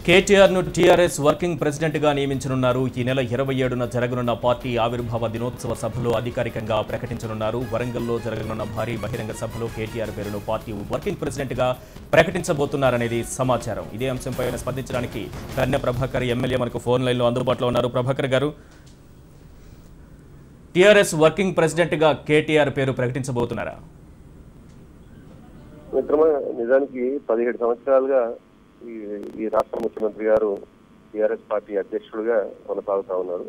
కేటీఆర్ ను TRS working president గా నియమించనున్నారు. ఈ నెల 27న జరగనున్న పార్టీ ఆవిర్భావ దినోత్సవ సభలో అధికారికంగా ప్రకటించనున్నారు. వరంగల్లో జరగనున్న భారీ బహిరంగ సభలో కేటీఆర్ పేరును పార్టీ వర్కింగ్ ప్రెసిడెంట్ గా ప్రకటించబోతున్నారనేది సమాచారం. ఇదే అంశంపై స్పందించడానికి కన్నె ప్రభాకర్ ఎమ్మెల్యే మనకు ఫోన్ లైన్లో అందుబాటులో ఉన్నారు. ప్రభాకర్ గారు, టీఆర్ఎస్ వర్కింగ్ ప్రెసిడెంట్ గా కేటీఆర్ పేరు ప్రకటించబోతున్నారా? నిజానికి 17 సంవత్సరాలుగా ఈ రాష్ట్ర ముఖ్యమంత్రి గారు టీఆర్ఎస్ పార్టీ అధ్యక్షుడిగా కొనసాగుతా ఉన్నారు.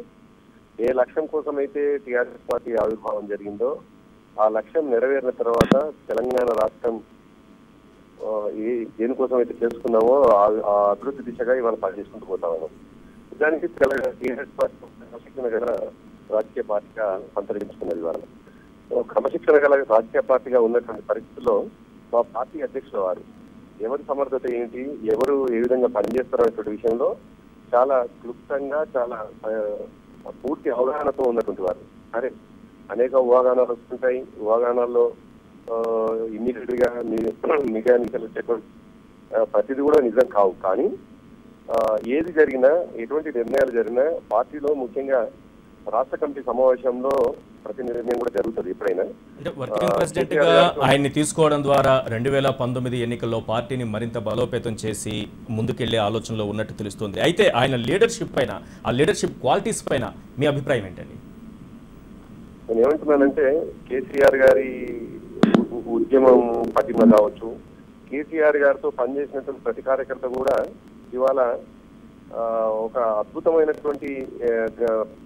ఏ లక్ష్యం కోసం అయితే టీఆర్ఎస్ పార్టీ ఆవిర్భావం జరిగిందో ఆ లక్ష్యం నెరవేరిన తర్వాత తెలంగాణ రాష్ట్రం దేనికోసం అయితే చేసుకున్నామో ఆ అభివృద్ధి దిశగా ఇవాళ పనిచేసుకుంటూ పోతా ఉన్నాం. నిజానికి టీఆర్ఎస్ పార్టీ క్రమశిక్షణ గల రాజకీయ పార్టీగా సంతరించుకున్నది. ఇవాళ క్రమశిక్షణ గల రాజకీయ పార్టీగా ఉన్నటువంటి పరిస్థితుల్లో మా పార్టీ అధ్యక్షుల వారు ఎవరి సమర్థత ఏంటి, ఎవరు ఏ విధంగా పనిచేస్తారు అనేటువంటి విషయంలో చాలా క్లుప్తంగా, చాలా పూర్తి అవగాహనతో ఉన్నటువంటి వారు. సరే, అనేక ఊహాగానాలు వస్తుంటాయి. ఊహాగానాల్లో ఇమ్మీడియట్ గా మెకానికల్ ప్రతిదీ కూడా నిజం కావు. కానీ ఏది జరిగినా, ఎటువంటి నిర్ణయాలు జరిగినా పార్టీలో ముఖ్యంగా రాష్ట్ర కమిటీ సమావేశంలో ప్రతి నిర్ణయం కూడా జరుగుతుంది. ఎప్పుడైనా వర్కింగ్ ప్రెసిడెంట్ గా ఆయన్ని తీసుకోవడం ద్వారా 2019 ఎన్నికల్లో పార్టీని మరింత బలోపేతం చేసి ముందుకెళ్లే ఆలోచనలో ఉన్నట్టు తెలుస్తుంది. అయితే ఆయన లీడర్షిప్ పైన, ఆ లీడర్షిప్ క్వాలిటీస్ పైన మీ అభిప్రాయం ఏంటండి? నేను ఏమంటున్నానంటే, కేసీఆర్ గారి ఉద్యమం పటిమ కావచ్చు, కేసీఆర్ గారితో పనిచేసినటువంటి ప్రతి కార్యకర్త కూడా ఇవాళ ఒక అద్భుతమైనటువంటి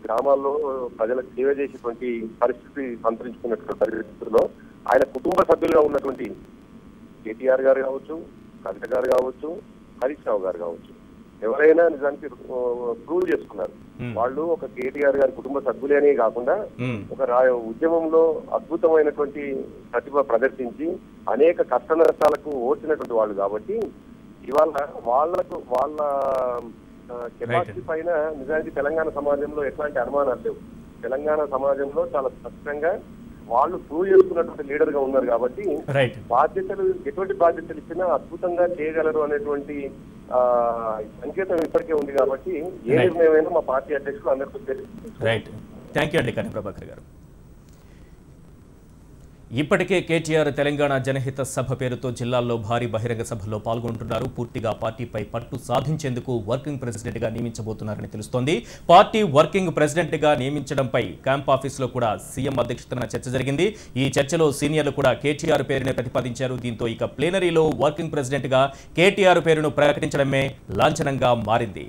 గ్రామాల్లో ప్రజలకు సేవ చేసేటువంటి పరిస్థితి సంతరించుకున్నటువంటి పరిస్థితుల్లో ఆయన కుటుంబ సభ్యులుగా ఉన్నటువంటి కేటీఆర్ గారు కావచ్చు, కవిత గారు కావచ్చు, హరీష్ రావు గారు కావచ్చు, ఎవరైనా నిజానికి ప్రూవ్ చేసుకున్నారు. వాళ్ళు ఒక కేటీఆర్ గారి కుటుంబ సభ్యులే అనే కాకుండా ఒక ఉద్యమంలో అద్భుతమైనటువంటి ప్రతిభ ప్రదర్శించి అనేక కష్ట నష్టాలకు ఓర్చినటువంటి వాళ్ళు. కాబట్టి ఇవాళ వాళ్ళ కెపాసిటీ పైన నిజానికి తెలంగాణ సమాజంలో ఎట్లాంటి అనుమానాలు లేవు. తెలంగాణ సమాజంలో చాలా స్పష్టంగా వాళ్ళు ప్రూవ్ చేసుకున్నటువంటి లీడర్ గా ఉన్నారు. కాబట్టి బాధ్యతలు, ఎటువంటి బాధ్యతలు ఇచ్చినా అద్భుతంగా చేయగలరు అనేటువంటి సంకేతం ఇప్పటికే ఉంది. కాబట్టి ఏ నిర్ణయమైనా మా పార్టీ అధ్యక్షులు అందరికీ తెలుసు. థ్యాంక్ యూ అండి కన్నె ప్రభాకర్ గారు. ఇప్పటికే కేటీఆర్ తెలంగాణ జనహిత సభ పేరుతో జిల్లాల్లో భారీ బహిరంగ సభలో పాల్గొంటున్నారు. పూర్తిగా పార్టీపై పట్టు సాధించేందుకు వర్కింగ్ ప్రెసిడెంట్ గా నియమించబోతున్నారని తెలుస్తోంది. పార్టీ వర్కింగ్ ప్రెసిడెంట్ గా నియమించడంపై క్యాంప్ ఆఫీస్ లో కూడా సీఎం అధ్యక్షతన చర్చ జరిగింది. ఈ చర్చలో సీనియర్లు కూడా కేటీఆర్ పేరునే ప్రతిపాదించారు. దీంతో ఇక ప్లేనరీలో వర్కింగ్ ప్రెసిడెంట్ గా కేటీఆర్ పేరును ప్రకటించడమే లాంఛనంగా మారింది.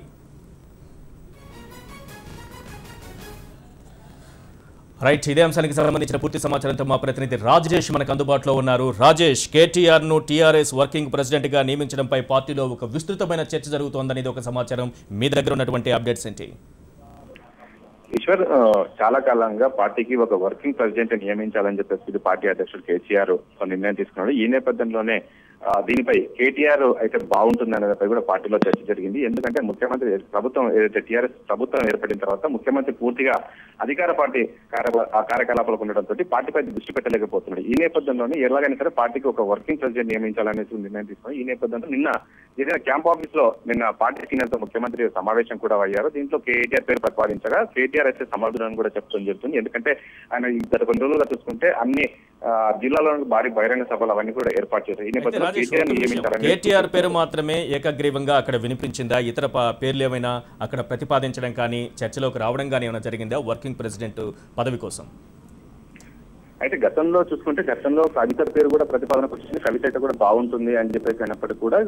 రైట్, ఇదే అంశానికి సంబంధించిన పూర్తి సమాచారంతో మా ప్రతినిధి రాజేష్ మనకు అందుబాటులో ఉన్నారు. రాజేష్, కేటీఆర్ ను టీఆర్ఎస్ వర్కింగ్ ప్రెసిడెంట్ గా నియమించడంపై పార్టీలో ఒక విస్తృతమైన చర్చ జరుగుతోందనేది ఒక సమాచారం. మీ దగ్గర ఉన్నటువంటి అప్డేట్స్ ఏంటి? ఈశ్వర్, చాలా కాలంగా పార్టీకి ఒక వర్కింగ్ ప్రెసిడెంట్ నియమించాలని చెప్పేసి పార్టీ అధ్యక్షుడు కేసీఆర్ నిర్ణయం తీసుకున్నాడు. ఈ నేపథ్యంలోనే దీనిపై కేటీఆర్ అయితే బాగుంటుంది అనేదానిపై కూడా పార్టీలో చర్చ జరిగింది. ఎందుకంటే ముఖ్యమంత్రి ప్రభుత్వం ఏదైతే టీఆర్ఎస్ ప్రభుత్వం ఏర్పడిన తర్వాత ముఖ్యమంత్రి పూర్తిగా అధికార పార్టీ కార్యకలాపాలకు ఉండడంతో పార్టీపై దృష్టి పెట్టలేకపోతున్నాడు. ఈ నేపథ్యంలోనే ఎలాగైనా సరే పార్టీకి ఒక వర్కింగ్ ప్రెసిడెంట్ నియమించాలనేసి నిర్ణయం తీసుకున్నాడు. ఈ నేపథ్యంలో నిన్న జరిగిన క్యాంప్ ఆఫీస్ లో పార్టీ సీనియర్తో ముఖ్యమంత్రి సమావేశం కూడా అయ్యారు. దీంట్లో కేటీఆర్ పేరు ప్రతిపాదించగా కేటీఆర్ అయితే సమర్థుడని కూడా చెప్తుంది జరుగుతుంది. ఎందుకంటే ఆయన గత కొన్ని రోజులుగా చూసుకుంటే అన్ని జిల్లాలో భారీ బహిరంగ సభలు అవన్నీ కూడా ఏర్పాటు చేశారు. ఈ నేపథ్యంలో కేటీఆర్ పేరు మాత్రమే ఏకగ్రీవంగా అక్కడ వినిపించిందా? ఇతర పేర్లు ఏమైనా అక్కడ ప్రతిపాదించడం కానీ చర్చలోకి రావడం కానీ ఏమైనా జరిగిందా వర్కింగ్ ప్రెసిడెంట్ పదవి కోసం? అయితే గతంలో చూసుకుంటే కవిత పేరు కూడా ప్రతిపాదనకు వచ్చింది. కవిత అయితే కూడా బాగుంటుంది అని చెప్పేసి అయినప్పటికీ కూడా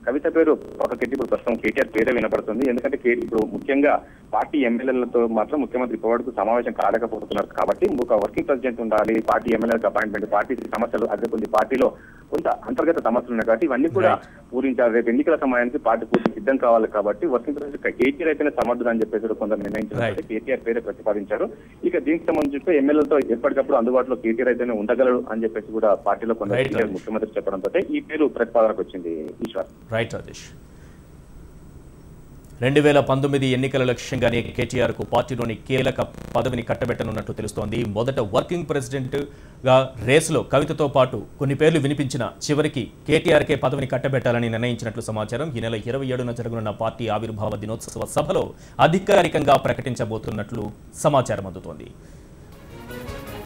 కవిత పేరు పక్కకెట్టి ఇప్పుడు ప్రస్తుతం కేటీఆర్ పేరే వినపడుతుంది. ఎందుకంటే ఇప్పుడు ముఖ్యంగా పార్టీ ఎమ్మెల్యేలతో మాత్రం ముఖ్యమంత్రి ఇప్పటివరకు సమావేశం కాలేకపోతున్నారు. కాబట్టి ఒక వర్కింగ్ ప్రెసిడెంట్ ఉండాలి, పార్టీ ఎమ్మెల్యేలకు అపాయింట్మెంట్, పార్టీ సమస్యలు అదే కొన్ని పార్టీలో కొంత అంతర్గత సమస్యలు ఉన్నాయి కాబట్టి ఇవన్నీ కూడా పూరించాలి. రేపు ఎన్నికల సమయానికి పార్టీ పూర్తి సిద్ధం కావాలి. కాబట్టి వర్కింగ్ ప్రెసిడెంట్ కేటీఆర్ అయితేనే సమర్థుడు అని చెప్పేసి కొందరు నిర్ణయించారు. కేటీఆర్ పేరే ప్రతిపాదించారు. ఇక దీనికి సంబంధించి ఎమ్మెల్యేలతో ఎప్పటికప్పుడు అందుబాటులో కేటీఆర్ అయితేనే ఉండగలడు అని చెప్పేసి కూడా పార్టీలో కొందరు ముఖ్యమంత్రి చెప్పడంతో ఈ పేరు ప్రతిపాదనకు వచ్చింది. ఈశ్వర్. రైట్ రాజేష్. 2019 ఎన్నికల లక్ష్యంగానే కేటీఆర్ కు పార్టీలోని కీలక పదవిని కట్టబెట్టనున్నట్లు తెలుస్తోంది. మొదట వర్కింగ్ ప్రెసిడెంట్ గా రేసులో కవితతో పాటు కొన్ని పేర్లు వినిపించిన చివరికి కేటీఆర్కే పదవిని కట్టబెట్టాలని నిర్ణయించినట్లు సమాచారం. ఈ నెల 27న జరగనున్న పార్టీ ఆవిర్భావ దినోత్సవ సభలో అధికారికంగా ప్రకటించబోతున్నట్లు సమాచారం అందుతోంది.